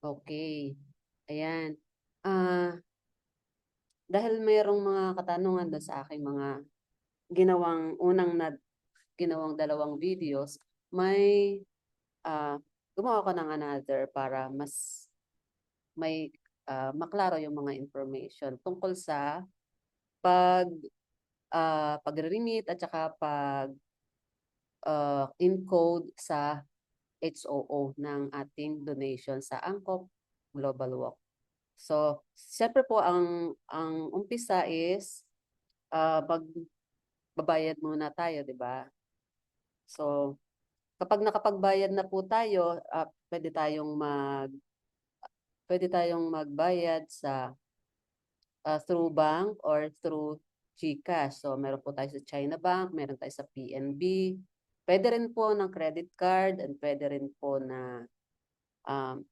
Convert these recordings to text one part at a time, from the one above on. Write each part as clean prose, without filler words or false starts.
Okay. Ayan. Ah, dahil mayroong mga katanungan doon sa aking mga ginawang dalawang videos, may ah, gumawa ko ng another para mas may maklaro yung mga information tungkol sa pag pagre-remit at saka pag encode sa HOO ng ating donation sa Angkop Global Walk. So, siyempre po ang umpisa is magbabayad muna tayo, 'di ba? So, kapag nakapagbayad na po tayo, pwede tayong magbayad sa through bank or through GCash. So, meron po tayo sa China Bank, meron tayo sa PNB. Pwede rin po ng credit card and pwede rin po na um,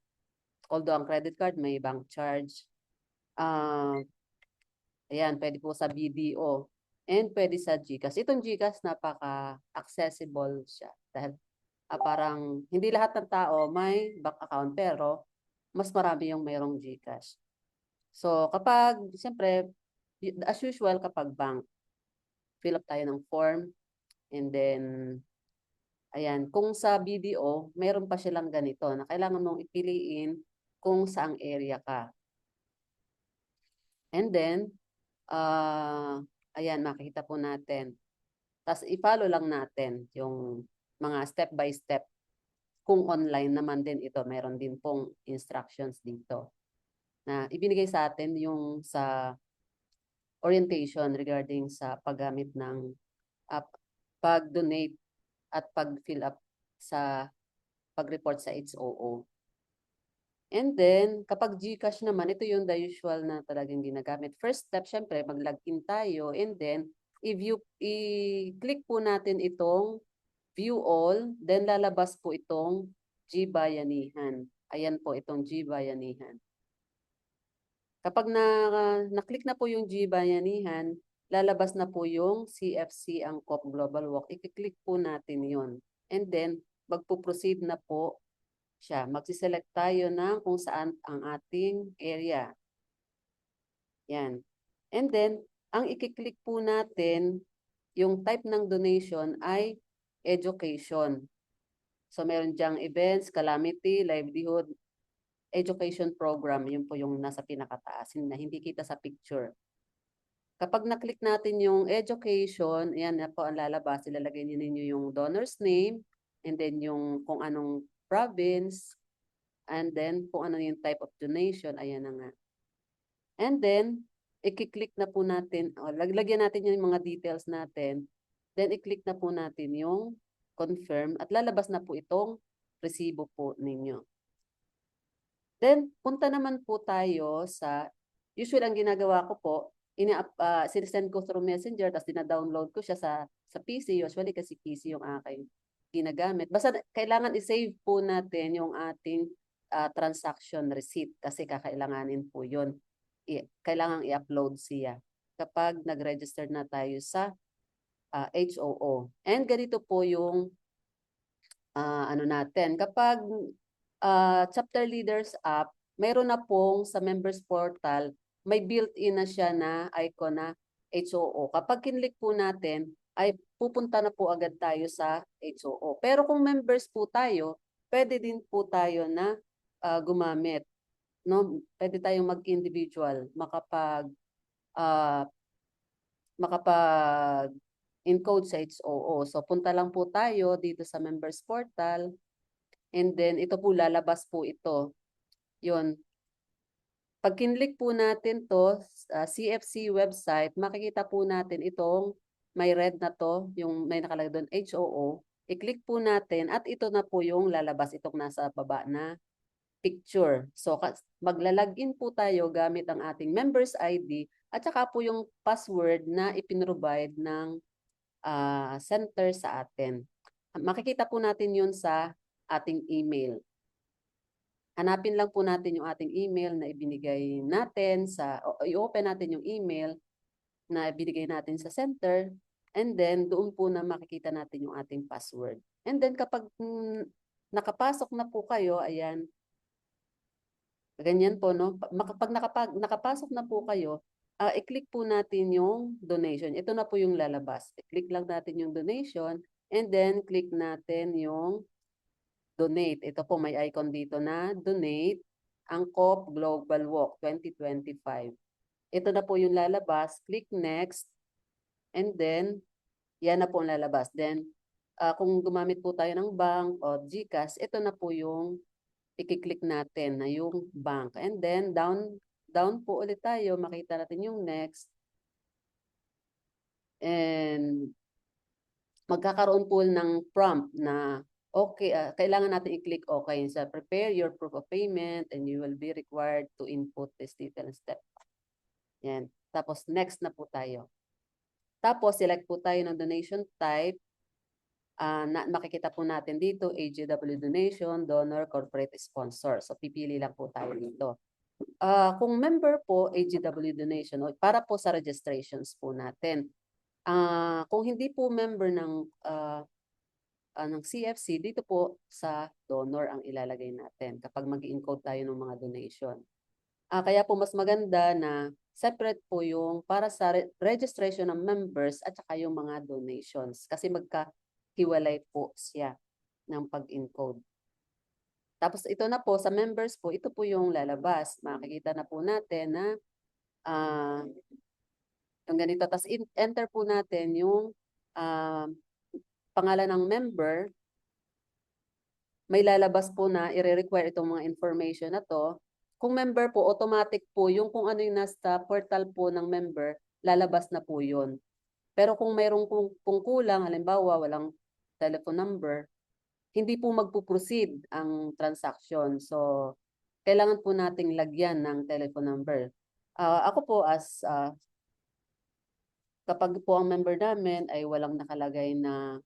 although ang credit card may bank charge. Uh, Ayan, pwede po sa BDO and pwede sa GCash. Itong GCash napaka-accessible siya dahil parang hindi lahat ng tao may bank account pero mas marami yung mayroong GCash. So kapag, siyempre, as usual kapag bank, fill up tayo ng form and then, ayan, kung sa BDO, meron pa silang ganito na kailangan mong ipiliin kung saang area ka. And then, ayan, makikita po natin. Tapos i-follow lang natin yung mga step by step. Kung online naman din ito, meron din pong instructions dito na ibinigay sa atin yung sa orientation regarding sa paggamit ng uh, pag-donate at pag-fill up sa pag-report sa HOO. And then, kapag GCash naman, ito yung the usual na talagang ginagamit. First step, syempre, mag-login tayo. And then, i-click po natin itong view all, then lalabas po itong G-Bayanihan. Ayan po itong G-Bayanihan. Kapag na-click na po yung G-Bayanihan, lalabas na po yung CFC Angkop Global Walk. I-click po natin yon. And then, magpo-proceed na po siya. Magsiselect tayo ng kung saan ang ating area. Yan. And then, ang i-click po natin, yung type ng donation ay education. So, meron diyang events, calamity, livelihood, education program. Yun po yung nasa pinakataas na hindi kita sa picture. Kapag na-click natin yung education, yan na po ang lalabas. Ilalagay ninyo yung donor's name, and then yung kung anong province, and then kung ano yung type of donation, ayan na nga. And then, i-click na po natin, lagyan natin yung mga details natin, then i-click na po natin yung confirm at lalabas na po itong resibo po ninyo. Then, punta naman po tayo sa, usually ang ginagawa ko po, sinesend ko through Messenger, tapos dina-download ko siya sa PC, usually kasi PC yung aking ginagamit. Basta kailangan i-save po natin yung ating transaction receipt kasi kakailanganin po yun. Kailangan i-upload siya kapag nag-register na tayo sa HOO. And ganito po yung ano natin. Kapag chapter leaders app, mayroon na pong sa members portal, may built-in na siya na icon na HOO. Kapag kinlik po natin, ay pupunta na po agad tayo sa HOO. Pero kung members po tayo, pwede din po tayo na gumamit. No? Pwede tayong mag-individual, uh, makapag encode sa HOO. So punta lang po tayo dito sa members portal. And then, ito po, lalabas po ito. Yun. Pag kinlik po natin to, CFC website, makikita po natin itong may red na to, yung may nakalagay doon, HOO. I-click po natin at ito na po yung lalabas, itong nasa baba na picture. So, maglalagin po tayo gamit ang ating member's ID at saka po yung password na ipinrovide ng center sa atin. Makikita po natin yun sa ating email. Hanapin lang po natin yung ating email na ibinigay natin i-open natin yung email na ibinigay natin sa center, and then doon po na makikita natin yung ating password. And then kapag nakapasok na po kayo, ayan, ganyan po, no? Pag nakapasok na po kayo, i-click po natin yung donation. Ito na po yung lalabas. I-click lang natin yung donation and then click natin yung donate. Ito po may icon dito na donate, Angkop Global Walk 2025. Ito na po yung lalabas. Click next and then yan na po ang lalabas. Then kung gumamit po tayo ng bank o GCash, ito na po yung i-click natin na yung bank. And then down po ulit tayo, makita natin yung next. And magkakaroon po ng prompt na okay, kailangan natin i-click okay. So prepare your proof of payment and you will be required to input this detail step. Yan. Tapos next na po tayo. Tapos select po tayo ng donation type. Makikita po natin dito, AGW donation, donor, corporate sponsor. So pipili lang po tayo dito. Kung member po, AGW donation, para po sa registrations po natin. Kung hindi po member ng CFC, dito po sa donor ang ilalagay natin kapag mag-encode tayo ng mga donation. Kaya po mas maganda na separate po yung para sa registration ng members at saka yung mga donations kasi magkahiwalay po siya ng pag-encode. Tapos ito na po sa members po, ito po yung lalabas. Makikita na po natin na yung ganito. Tapos enter po natin yung pangalan ng member. May lalabas po na i-require itong mga information na to. Kung member po, automatic po yung kung ano yung nasa portal po ng member, lalabas na po yun. Pero kung mayroong kung kulang, halimbawa walang telephone number, hindi po magpo-proceed ang transaction. So, kailangan po nating lagyan ng telephone number. Ako po kapag po ang member namin ay walang nakalagay na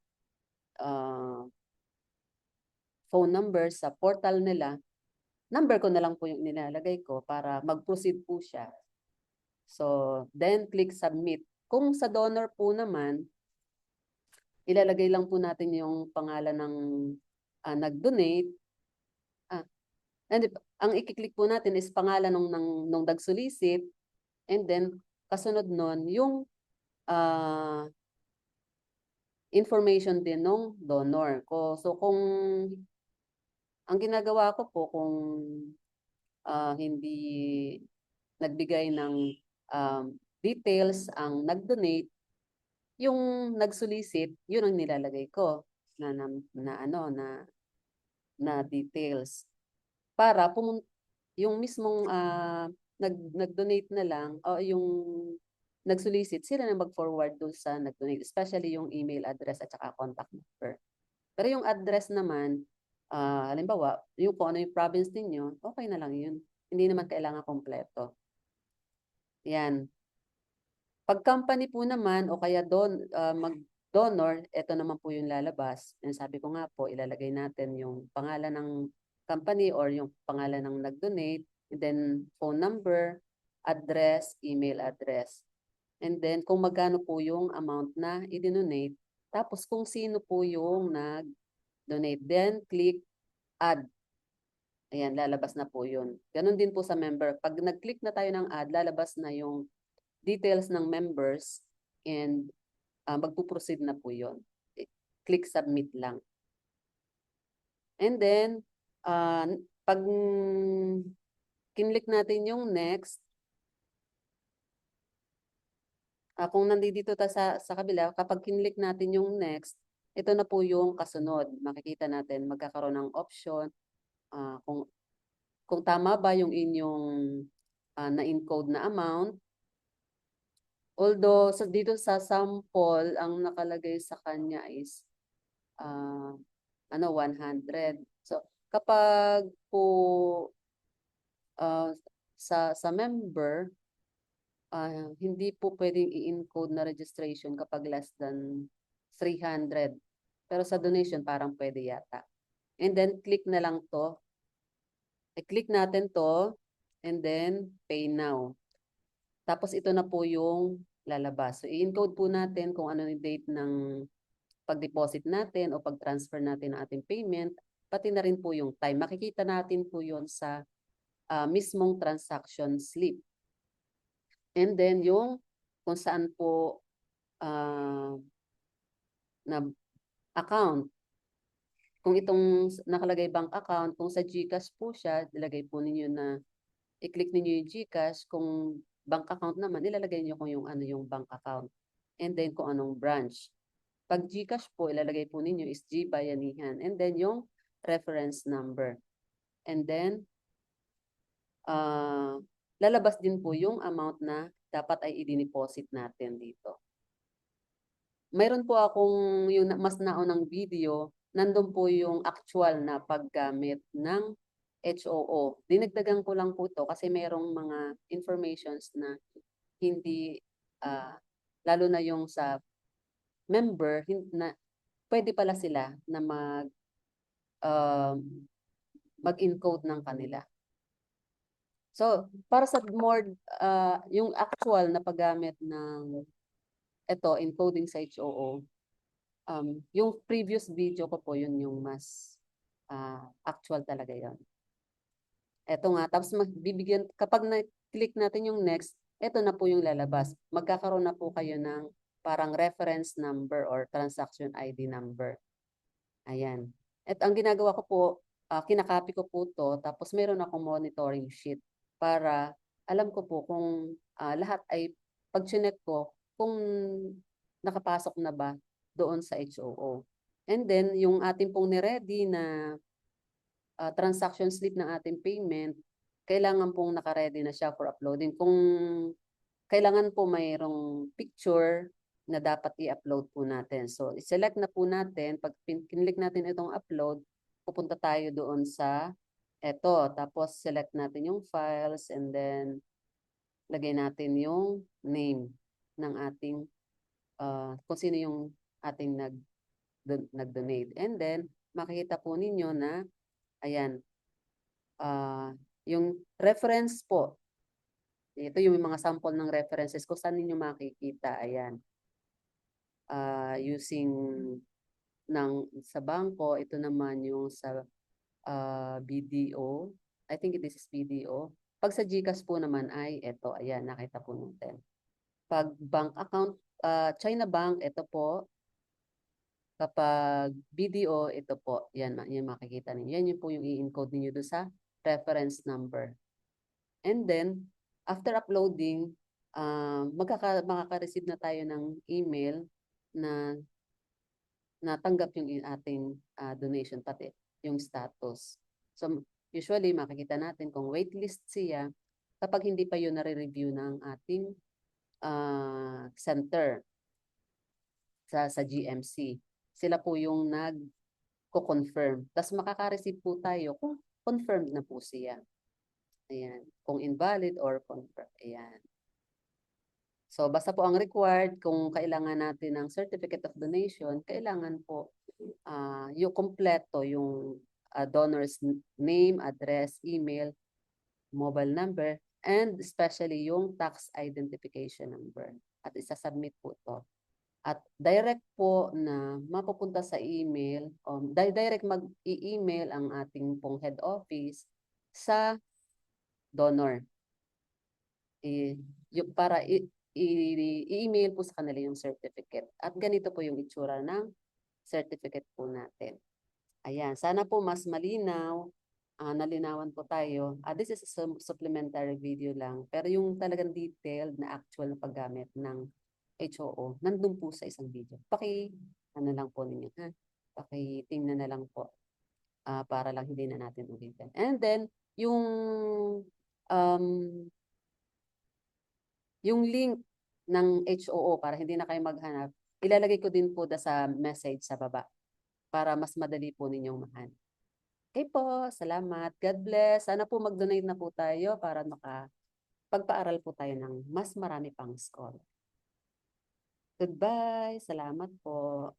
phone number sa portal nila, number ko na lang po yung nilalagay ko para mag-proceed po siya. So, then click submit. Kung sa donor po naman, ilalagay lang po natin yung pangalan ng nag-donate. And ang i-click po natin is pangalan nung nag-solicit and then kasunod nun yung information din nung donor ko. So kung ang ginagawa ko po kung hindi nagbigay ng details ang nag-donate, yung nag-solicit, yun ang nilalagay ko na details para yung mismong nag-donate na lang o yung nag-solicit, sila na mag-forward doon sa nag-donate, especially yung email address at saka contact number. Pero yung address naman, halimbawa, yung kung ano yung province ninyo, okay na lang yun. Hindi naman kailangan kompleto. Yan. Pag company po naman o kaya mag-donor, ito naman po yung lalabas. And sabi ko nga po, ilalagay natin yung pangalan ng company or yung pangalan ng nag-donate, and then phone number, address, email address. And then kung magkano po yung amount na i-donate, tapos kung sino po yung nag-donate, then click add. Ayan, lalabas na po yun. Ganon din po sa member. Pag nag-click na tayo ng add, lalabas na yung details ng members and magpo-proceed na po yun. Click submit lang. And then, pag kinlik natin yung next, kung nandito ta sa kabila, kapag kinlik natin yung next, ito na po yung kasunod. Makikita natin, magkakaroon ng option kung tama ba yung inyong na-encode na amount. Although dito sa sample, ang nakalagay sa kanya is 100. So kapag po sa member, hindi po pwedeng i-encode na registration kapag less than 300. Pero sa donation parang pwede yata. And then click na lang to. I-click natin to and then pay now. Tapos ito na po yung lalabas. So i-encode po natin kung ano yung date ng pag-deposit natin o pag-transfer natin ng ating payment pati na rin po yung time. Makikita natin po yun sa mismong transaction slip. And then yung kung saan po na account. Kung itong nakalagay bank account, kung sa GCash po siya, ilagay po ninyo na i-click ninyo yung GCash. Kung bank account naman, ilalagay niyo kung yung ano yung bank account. And then kung anong branch. Pag GCash po, ilalagay po ninyo is G Bayanihan. And then yung reference number. And then, lalabas din po yung amount na dapat ay i-deposit natin dito. Mayroon po akong yung mas naunang video, nandun po yung actual na paggamit ng HOO. Dinagdagan ko lang po ito kasi mayroong mga informations na hindi, lalo na yung sa member, na pwede pala sila na mag-encode ng kanila. So, para sa more, yung actual na paggamit ng ito, encoding sa HOO, yung previous video ko po, yun yung mas actual talaga yon. Ito nga, tapos magbibigyan, kapag na-click natin yung next, ito na po yung lalabas. Magkakaroon na po kayo ng parang reference number or transaction ID number. Ayan. At ang ginagawa ko po, kinakopy ko po to, tapos meron akong monitoring sheet para alam ko po kung lahat ay pag-check ko kung nakapasok na ba doon sa HOO. And then, yung ating pong ni-ready na transaction slip ng ating payment, kailangan pong naka-ready na siya for uploading. Kung kailangan po mayroong picture na dapat i-upload po natin. So, i-select na po natin. Pag kinlik natin itong upload, pupunta tayo doon sa eto. Tapos, select natin yung files and then lagay natin yung name ng ating, kung sino yung ating nag-donate. And then, makikita po ninyo na, ayan, yung reference po, ito yung mga sample ng references kung saan ninyo makikita. Ayan. Using sa bangko, ito naman yung sa BDO. I think this is BDO. Pag sa GCash po naman ay ito. Ayan, nakita po natin. Pag bank account, China Bank, ito po. Kapag BDO, ito po. Yan, yan makikita ninyo. Yan yung po yung i-encode ninyo doon sa reference number. And then, after uploading, makaka-receive na tayo ng email na natanggap yung ating donation, pati yung status. So, usually, makikita natin kung waitlist siya kapag hindi pa yun nare-review ng ating center sa GMC. Sila po yung nag-confirm. Tapos makaka-receive po tayo kung confirmed na po siya. Ayan. Kung invalid or confirmed. Ayan. So, basta po ang required, kung kailangan natin ng certificate of donation, kailangan po yung kompleto, yung donor's name, address, email, mobile number, and especially yung tax identification number. At isasubmit po ito. At direct po na mapupunta sa email, direct mag-i-email ang ating pong head office sa donor. Para i-email po sa kanila yung certificate. At ganito po yung itsura ng certificate po natin. Ayan, sana po mas malinaw, nalinawan po tayo. This is a supplementary video lang, pero yung talagang detailed na actual na paggamit ng HOO, nandun po sa isang video. Ano lang po ninyo, ha? Tingnan na lang po, para lang hindi na natin ulitin. And then, yung link ng HOO para hindi na kayo maghanap, ilalagay ko din po sa message sa baba para mas madali po ninyong mahanap. Okay po, salamat. God bless. Sana po mag-donate na po tayo para makapagpaaral po tayo ng mas marami pang scholar. Goodbye. Salamat po.